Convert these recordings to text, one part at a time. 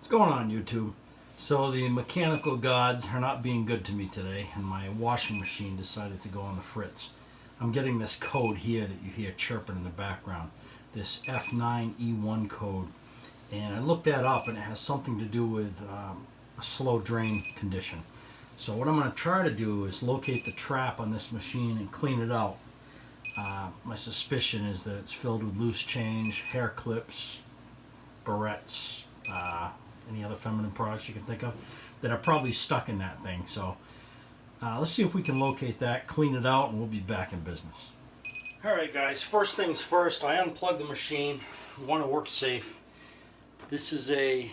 What's going on, YouTube? So the mechanical gods are not being good to me today, and my washing machine decided to go on the fritz. I'm getting this code here that you hear chirping in the background, this F9E1 code, and I looked that up and it has something to do with a slow drain condition. So what I'm going to try to do is locate the trap on this machine and clean it out. My suspicion is that it's filled with loose change, hair clips, barrettes, any other feminine products you can think of that are probably stuck in that thing. So let's see if we can locate that, clean it out, and we'll be back in business. Alright guys, first things first, I unplugged the machine. We want to work safe. This is a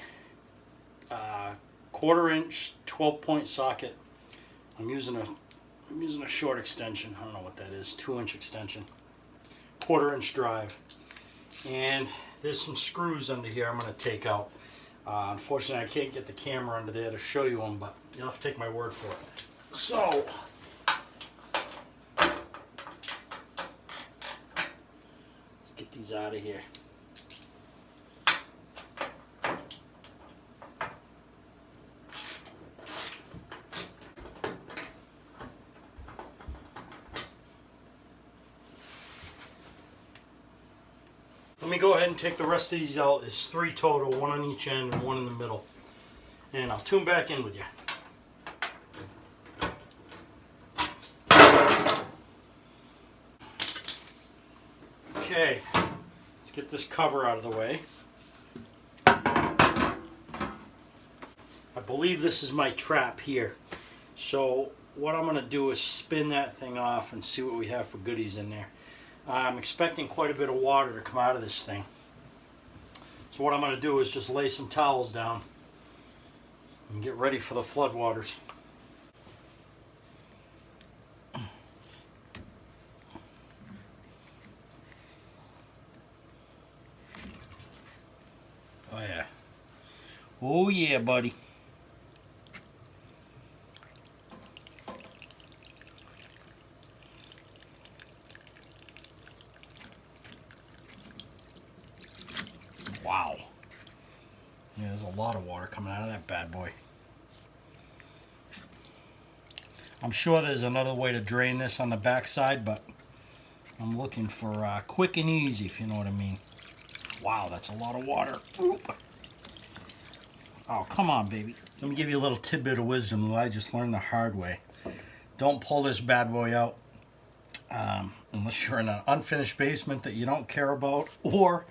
1/4-inch 12-point socket. I'm using a short extension. I don't know what that is, 2-inch extension, 1/4-inch drive, and there's some screws under here I'm going to take out. Unfortunately, I can't get the camera under there to show you them, but you'll have to take my word for it. So, let's get these out of here. Let me go ahead and take the rest of these out. There's 3 total, 1 on each end and 1 in the middle. And I'll tune back in with you. Okay, let's get this cover out of the way. I believe this is my trap here. So what I'm going to do is spin that thing off and see what we have for goodies in there. I'm expecting quite a bit of water to come out of this thing. So what I'm going to do is just lay some towels down and get ready for the floodwaters. Oh yeah. Oh yeah, buddy. Wow. Yeah, there's a lot of water coming out of that bad boy. I'm sure there's another way to drain this on the back side, but I'm looking for quick and easy, if you know what I mean. Wow, that's a lot of water. Oop. Oh, come on, baby. Let me give you a little tidbit of wisdom that I just learned the hard way. Don't pull this bad boy out unless you're in an unfinished basement that you don't care about, or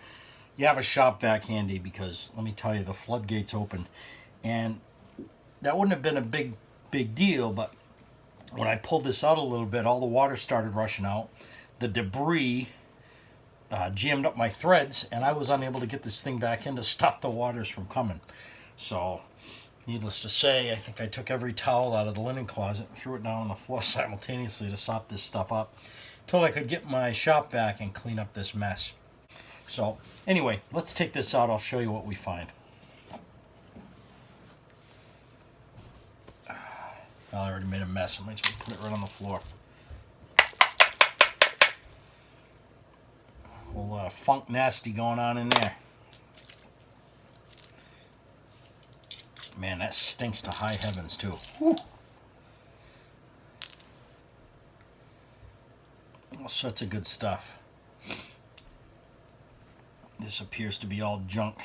you have a shop vac handy, because let me tell you, the floodgates opened, and that wouldn't have been a big deal, but when I pulled this out a little bit, all the water started rushing out. The debris jammed up my threads, and I was unable to get this thing back in to stop the waters from coming. So, needless to say, I think I took every towel out of the linen closet and threw it down on the floor simultaneously to sop this stuff up until I could get my shop vac and clean up this mess. So, anyway, let's take this out. I'll show you what we find. Well, I already made a mess. I might as well put it right on the floor. A whole lot of funk nasty going on in there. Man, that stinks to high heavens, too. Whew. All sorts of good stuff. This appears to be all junk.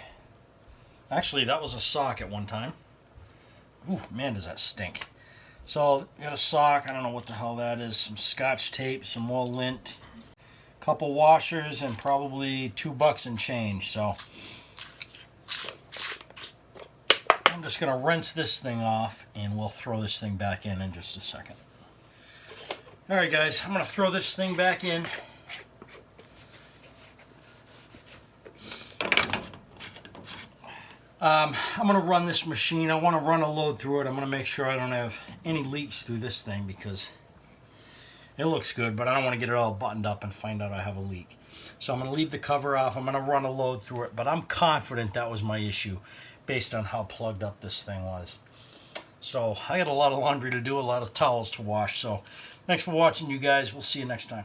Actually, that was a sock at one time. Ooh, man, does that stink. So, got a sock. I don't know what the hell that is. Some scotch tape, some more lint, a couple washers, and probably $2 and change. So, I'm just going to rinse this thing off, and we'll throw this thing back in just a second. Alright guys, I'm going to throw this thing back in. I'm going to run this machine. I want to run a load through it. I'm going to make sure I don't have any leaks through this thing, because it looks good, but I don't want to get it all buttoned up and find out I have a leak. So I'm going to leave the cover off. I'm going to run a load through it, but I'm confident that was my issue based on how plugged up this thing was. So I got a lot of laundry to do, a lot of towels to wash. So thanks for watching, you guys. We'll see you next time.